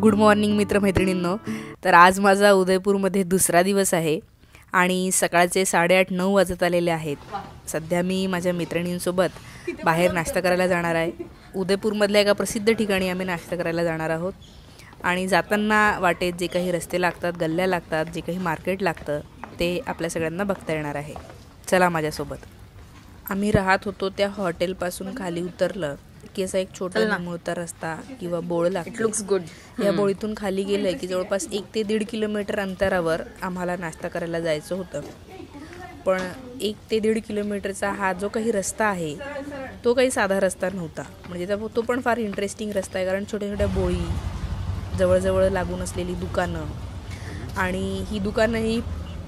Good morning मित्रमैत्रिणींनो. तर आज माझा उदयपूरमध्ये दुसरा दिवस आहे आणि सकाळचे 8:30-9 वाजत आलेले आहेत. सध्या मी माझ्या मैत्रिणींसोबत बाहेर नाश्ता करायला जाणार आहे. उदयपूरमधल्या एका प्रसिद्ध ठिकाणी आम्ही नाश्ता करायला जाणार आहोत आणि जाताना वाटेत जे काही रस्ते लागतात, गल्ल्या लागतात, जे काही मार्केट लागतं ते आपल्या सगळ्यांना बघता येणार आहे. चला माझ्यासोबत. आम्ही राहत होतो त्या हॉटेलपासून खाली उतरलं की असा एक छोटा निमुळता रस्ता किंवा बोळ लागतो. It looks good. या बोळीतून खाली गेलं की जवळपास 1 ते 1.5 किलोमीटर अंतरावर आम्हाला नाश्ता करायला जायचं होतं. पण 1 ते 1.5 किलोमीटरचा हा जो काही रस्ता आहे तो काही साधा रस्ता नव्हता. म्हणजे तो पण फार इंटरेस्टिंग रस्ता आहे, कारण छोट्या छोट्या बोळी, जवळजवळ लागून असलेली दुकानं, आणि ही दुकानंही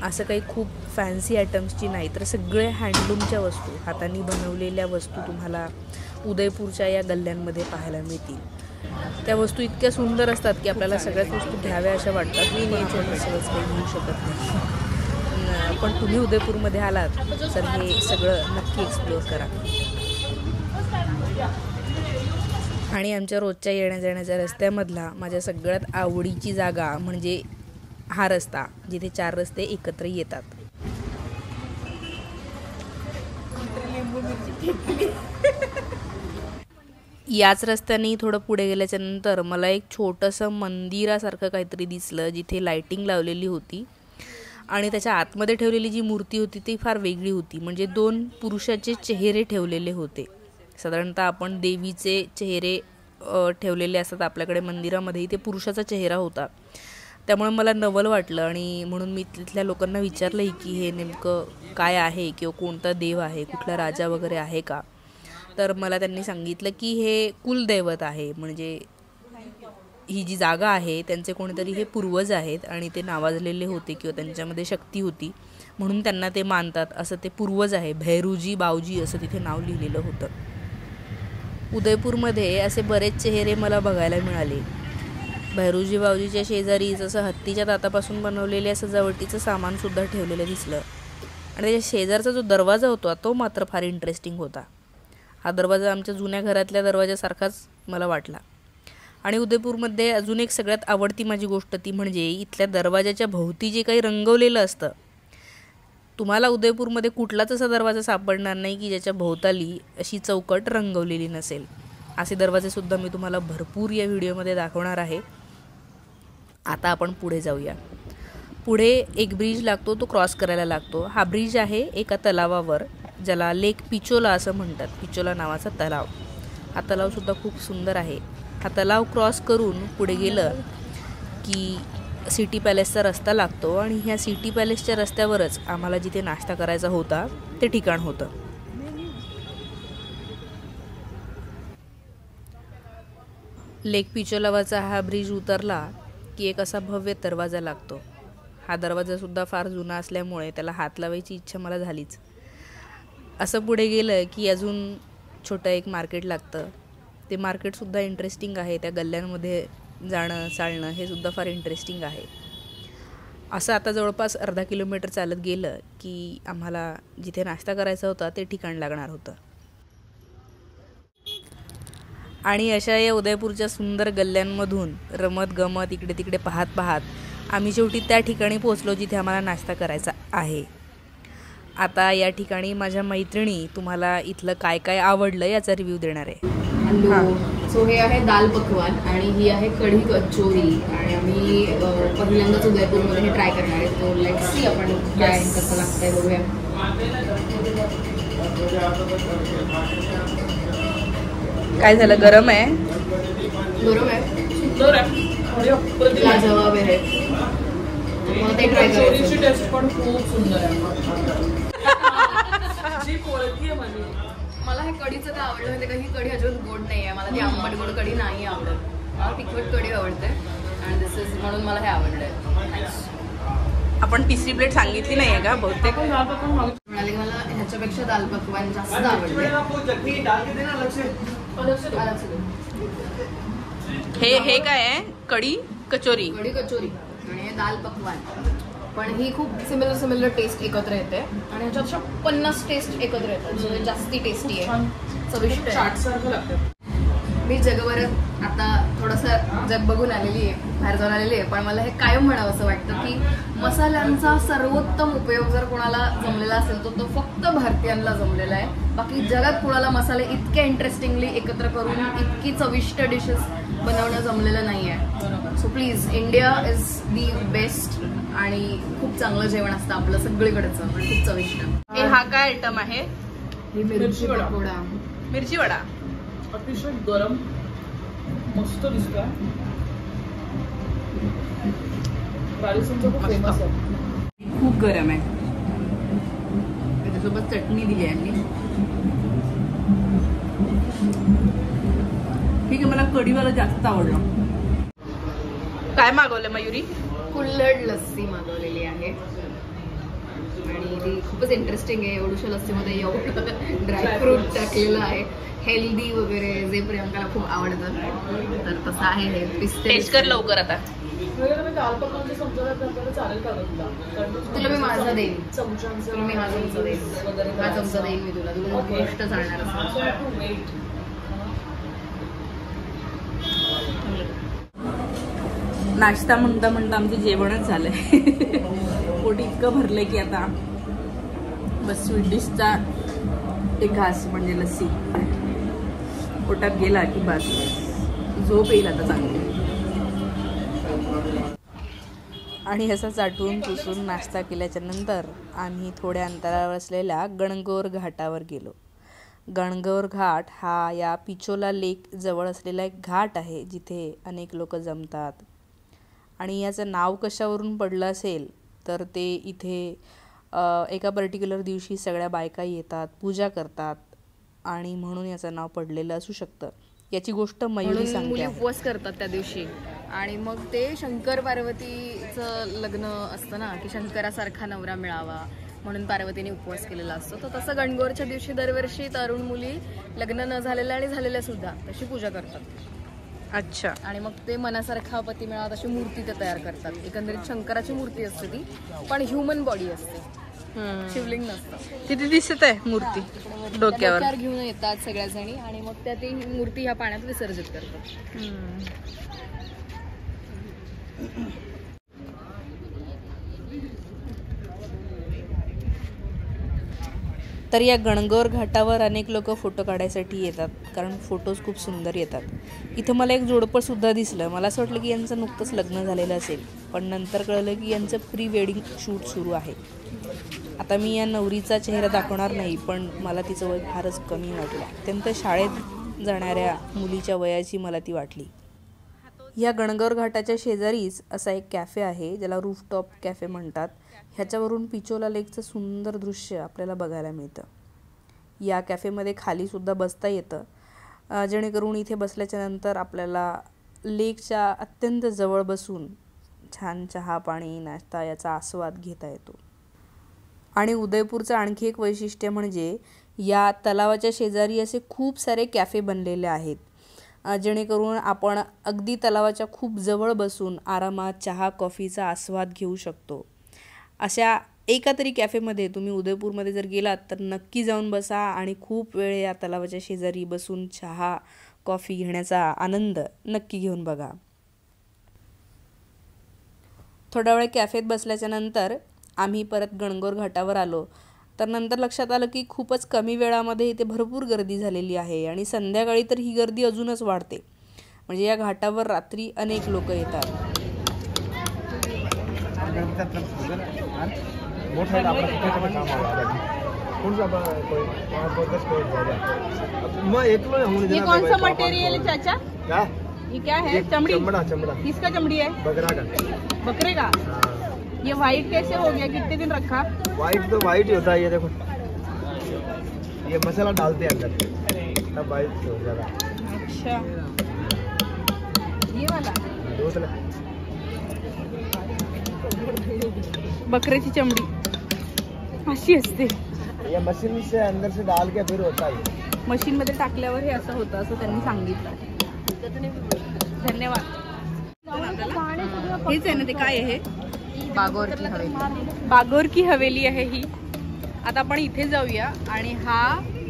असं काही खूप फॅन्सी आयटम्सची नाही, तर सगळे हँडलूमच्या वस्तू, हातांनी बनवलेल्या वस्तू तुम्हाला उदयपूरच्या या गल्ल्यांमध्ये पाहायला मिळतील. त्या वस्तू इतक्या सुंदर असतात की आपल्याला सगळ्याच वस्तू घ्याव्या अशा वाटतात, पण आपण सगळंच काही घेऊ शकत नाही. पण तुम्ही उदयपूरमध्ये आलात तर हे सगळं नक्की एक्सप्लोअर करा. आणि आमच्या रोजच्या येण्या जाण्याच्या रस्त्यामधला माझ्या सगळ्यात आवडीची जागा म्हणजे हा रस्ता, जिथे 4 रस्ते एकत्र येतात. याच रस्त्याने थोडं पुढे गेल्याच्या नंतर मला एक छोटंसं मंदिरासारखं काहीतरी दिसलं, जिथे लाइटिंग लावलेली होती आणि त्याच्या आतमध्ये ठेवलेली जी मूर्ती होती ती फार वेगळी होती. म्हणजे 2 पुरुषाचे चेहरे ठेवलेले होते. साधारणतः आपण देवीचे चेहरे ठेवलेले असतात आपल्याकडे मंदिरामध्ये, ते पुरुषाचा चेहरा होता. त्यामुळे मला नवल वाटलं आणि म्हणून मी तिथल्या लोकांना विचारलं की हे नेमकं काय आहे किंवा कोणता देव आहे, कुठला राजा वगैरे आहे का. तर मला त्यांनी सांगितलं की हे कुलदैवत आहे. म्हणजे ही जी जागा आहे त्यांचे कोणीतरी हे पूर्वज आहेत आणि ते नावाजलेले होते किंवा त्यांच्यामध्ये शक्ती होती म्हणून त्यांना ते मानतात, असं ते पूर्वज आहे. भैरूजी बावजी असं तिथे नाव लिहिलेलं होतं. उदयपूरमध्ये असे बरेच चेहरे मला बघायला मिळाले. भैरूजी बावजीच्या शेजारी जसं हत्तीच्या दातापासून बनवलेले सजावटीचं सामानसुद्धा ठेवलेलं दिसलं. आणि त्याच्या शेजारचा जो दरवाजा होता तो मात्र फार इंटरेस्टिंग होता. हा दरवाजा आमच्या जुन्या घरातल्या दरवाजासारखाच मला वाटला. आणि उदयपूरमध्ये अजून एक सगळ्यात आवडती माझी गोष्ट ती म्हणजे इथल्या दरवाजाच्या भोवती जे काही रंगवलेलं असतं. तुम्हाला उदयपूरमध्ये कुठलाच असा दरवाजा सापडणार नाही की ज्याच्या भोवताली अशी चौकट रंगवलेली नसेल. असे दरवाजेसुद्धा मी तुम्हाला भरपूर या व्हिडिओमध्ये दाखवणार आहे. आता आपण पुढे जाऊया. पुढे एक ब्रिज लागतो, तो क्रॉस करायला लागतो. हा ब्रिज आहे एका तलावावर, ज्याला लेक पिचोला असं म्हणतात. पिचोला नावाचा तलाव. हा तलावसुद्धा खूप सुंदर आहे. हा तलाव क्रॉस करून पुढे गेलं की सिटी पॅलेसचा रस्ता लागतो आणि ह्या सिटी पॅलेसच्या रस्त्यावरच आम्हाला जिथे नाश्ता करायचा होता ते ठिकाण होतं. लेक पिचोलावाचा हा ब्रिज उतरला की एक असा भव्य दरवाजा लागतो. हा दरवाजासुद्धा फार जुना असल्यामुळे त्याला हात लावायची इच्छा मला झालीच. असं पुढे गेलं की अजून छोटं एक मार्केट लागतं. ते मार्केटसुद्धा इंटरेस्टिंग आहे. त्या गल्ल्यांमध्ये जाणं चालणं हे सुद्धा फार इंटरेस्टिंग आहे. असं आता जवळपास अर्धा किलोमीटर चालत गेलं की आम्हाला जिथे नाश्ता करायचा होता ते ठिकाण लागणार होतं. आणि अशा या उदयपूरच्या सुंदर गल्ल्यांमधून रमत गमत इकडे तिकडे पाहत पाहत आम्ही शेवटी त्या ठिकाणी पोहोचलो जिथे आम्हाला नाश्ता करायचा आहे. आता या ठिकाणी माझ्या मैत्रिणी तुम्हाला इथलं काय काय आवडलं याचा रिव्ह्यू देणार आहे. सो हे आहे दाल पकवान आणि ही आहे कढी कचोरी आणि आम्ही पहिल्यांदाच उदयपूरमध्ये हे ट्राय करणार आहे. तो लेट्स सी आपण काय कसं लागतंय बघूया. काय झालं? गरम आहे? गरम आहे, सुंदर आहे, लाजवाब आहे. मला ते ट्राय करायचं. टेस्ट पण खूप सुंदर आहे. मला हे कढीचं काय आवडलं माहिती का, ही कढी अजिबात गोड नाही आहे. मला ती आंबट गोड कढी नाही आवडत. मला तिखट कढी आवडते आणि दिस इज म्हणून मला हे आवडलंय. आपण तिसरी प्लेट सांगितली नाही आहे का? बहुतेक म्हणाले मला ह्याच्यापेक्षा दाल पकवान जास्त आवडले. हे काय आहे? कढी कचोरी. कढी कचोरी आणि हे दाल पकवान. पण ही खूप सिमिलर टेस्ट एकत्र येते आणि ह्याच्यात 50 टेस्ट एकत्र येतात. जास्ती टेस्टी आहे, चविष्ट आहे. मी जगभरात आता थोडंसं जग बघून आलेली आहे, बाहेर जाऊन आलेली आहे, पण मला हे कायम म्हणावं असं वाटतं की मसाल्यांचा सर्वोत्तम उपयोग जर कोणाला जमलेला असेल तर तो फक्त भारतीयांना जमलेला आहे. बाकी जगात कोणाला मसाले इतके इंटरेस्टिंगली एकत्र करून इतकी चविष्ट डिशेस बनवणं जमलेलं नाही आहे. So please, India is the best आणि खूप चांगलं जेवण असतं आपलं सगळीकडचं, खूप चविष्ट. हा काय आयटम आहे? मिरची पकोडा. मिरची वडा अतिशय गरम, मस्त दिसतोय. राजस्थानचं खूप फेमस आहे. खूप गरम आहे. त्याच्यासोबत चटणी दिली आहे यांनी. ठीक आहे, मला कढीवाला जास्त आवडलं. काय मागवलं मयुरी? कुल्हड लस्सी मागवलेली आहे आणि ती खूपच इंटरेस्टिंग आहे. एवढ्याशा लस्सीमध्ये एवढं ड्रायफ्रूट टाकलेलं आहे, हेल्दी वगैरे, जे प्रियंकाला खूप आवडतं. तर तसं आहे हे. पिस्ते टेस्ट कर लवकर आता. तुला मी माझा देईन, चमचांचं तुला मी हा चमचा देईन, हा चमचा देईन मी तुला, तुला गोष्ट सांगणार असं. नाश्ता म्हणता म्हणता आमचं जेवणच झालंय. पोट इतकं भरलंय की आता बस स्वीट डिशचा एक घास म्हणजे लस्सी पोटात गेला की बस झोप येईल आता चांगली. आणि ह्याचा चाटून पुसून नाश्ता केल्याच्या नंतर आम्ही थोड्या अंतरावर असलेल्या गणगौर घाटावर गेलो. गणगौर घाट हा या पिचोला लेक जवळ असलेला एक घाट आहे जिथे अनेक लोक जमतात. आणि याचं नाव कशावरून पडलं असेल तर ते इथे एका पर्टिक्युलर दिवशी सगळ्या बायका येतात, पूजा करतात आणि म्हणून याचं नाव पडलेलं असू शकतं. याची गोष्ट मयुरी सांगते. मुली उपवास करतात त्या दिवशी आणि मग ते शंकर पार्वतीचं लग्न असतं ना, की शंकरासारखा नवरा मिळावा म्हणून पार्वतीने उपवास केलेला असतो. तर तसं गणगौरच्या दिवशी दरवर्षी तरुण मुली लग्न न झालेल्या आणि झालेल्या सुद्धा तशी पूजा करतात. अच्छा. आणि मग ते मनासारखा पती मिळावा तशी मूर्ती ते तयार करतात. एकंदरीत शंकराची मूर्ती असते ती, पण ह्युमन बॉडी असते, शिवलिंग नसतं. किती दिसत आहे मूर्ती डोक्यावर घेऊन येतात सगळ्याजणी आणि मग त्या ती मूर्ती ह्या पाण्यात विसर्जित करतात. तर या गणगौर घाटावर अनेक लोक फोटो काढायसाठी येतात कारण फोटोज खूप सुंदर येतात. इथं मला एक जोडपं सुद्धा दिसलं. मला असं वाटलं की यांचं नुकतंच लग्न झालेलं असेल, पण नंतर कळलं की यांचं प्री वेडिंग शूट सुरू आहे. आता मी या नवरीचा चेहरा दाखवणार नाही, पण मला तिचं वय फारच कमी वाटलं. अत्यंत शाळेत जाणाऱ्या मुलीच्या वयाची मला ती वाटली. या गणगौर घाटाच्या शेजारीच असा एक कॅफे आहे ज्याला रूफटॉप कॅफे म्हणतात. ह्याच्यावरून पिचोला लेकचं सुंदर दृश्य आपल्याला बघायला मिळतं. या कॅफेमध्ये खालीसुद्धा बसता येतं, जेणेकरून इथे बसल्याच्या नंतर आपल्याला लेकच्या अत्यंत जवळ बसून छान चहा पाणी नाश्ता याचा आस्वाद घेता येतो. आणि उदयपूरचं आणखी एक वैशिष्ट्य म्हणजे या तलावाच्या शेजारी असे खूप सारे कॅफे बनलेले आहेत, जेणेकरून आपण अगदी तलावाच्या खूप जवळ बसून आरामात चहा कॉफीचा आस्वाद घेऊ शकतो. अशा एका तरी कॅफेमध्ये तुम्ही उदयपूरमध्ये जर गेलात तर नक्की जाऊन बसा आणि खूप वेळ या तलावाच्या शेजारी बसून चहा कॉफी घेण्याचा आनंद नक्की घेऊन बघा. थोडा वेळ कॅफेत बसल्याच्या नंतर आम्ही परत गणगौर घाटावर आलो. तर नंतर लक्षात आलं की खूपच कमी वेळामध्ये इथे भरपूर गर्दी झालेली आहे आणि संध्याकाळी तर ही गर्दी अजूनच वाढते. म्हणजे या घाटावर रात्री अनेक लोक येतात. ये कौन सा मटेरियल है चाचा? क्या? ये क्या है? चमड़ी? चमड़ा. किसका चमड़ी है? बकरा का. बकरे का? ये व्हाइट कैसे हो गया? कितने दिन रखा? व्हाइट तो व्हाइट ही होता है. ये देखो, ये मसाला डालते हैं अंदर तब व्हाइट हो जाएगा. अच्छा, ये वाला दूसरा बकऱ्याची चमडी अशी असते. ये मशीन से अंदर से डाल के फिर होता है. मशीन मध्ये टाकल्यावर हे असं होतं असं त्यांनी सांगितलं. धन्यवाद. हेच आहे ना ते? काय आहे? बागोर की हवेली. बागोर की हवेली आहे ही. आता आपण इथे जाऊया आणि हा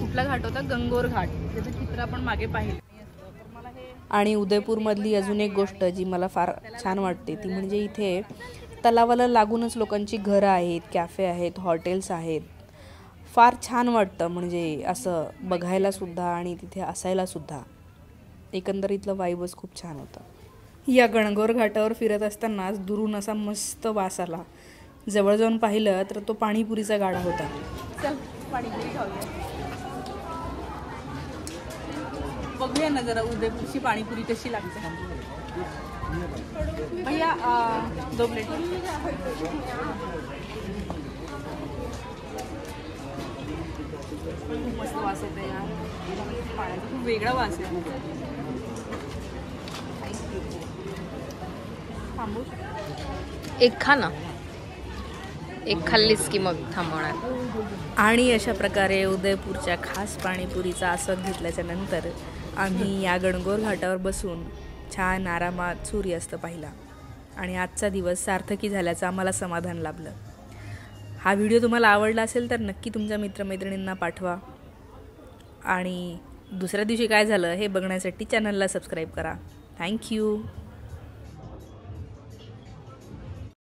कुठला घाट होता? गणगौर घाट. त्याचं चित्र आपण मागे पाहिलं. तर मला आणि उदयपूरमधली अजून एक गोष्ट जी मला फार छान वाटते ती म्हणजे इथे तलावाला लागूनच लोकांची घरं आहेत, कॅफे आहेत, हॉटेल्स आहेत. फार छान वाटतं म्हणजे असं बघायलासुद्धा आणि तिथे असायलासुद्धा. एकंदरीतलं वाईबच खूप छान होतं. या गणगौर घाटावर फिरत असतानाच दुरून असा मस्त वास आला. जवळ जाऊन पाहिलं तर तो पाणीपुरीचा गाडा होता. चल पाणीपुरी खाऊया. बघूया ना जरा उदयपूरची पाणीपुरी कशी लागते. भैया 2 प्लेट. खूप मस्त वास येतो यार. पाण्याचा खूप वेगळा वास आहे. थांबू एक खा ना, एक खाल्लीस की मग थांबवणार. आणि अशा प्रकारे उदयपूरच्या खास पाणीपुरीचा आस्वाद घेतल्याच्या नंतर आम्ही या गणगौर घाटावर बसून छान आरामात सूर्यास्त पाहिला आणि आजचा दिवस सार्थकी झाल्याचं आम्हाला समाधान लाभलं. हा व्हिडिओ तुम्हाला आवडला असेल तर नक्की तुमच्या मित्रमैत्रिणींना पाठवा आणि दुसऱ्या दिवशी काय झालं हे बघण्यासाठी चॅनलला सबस्क्राईब करा. थँक्यू.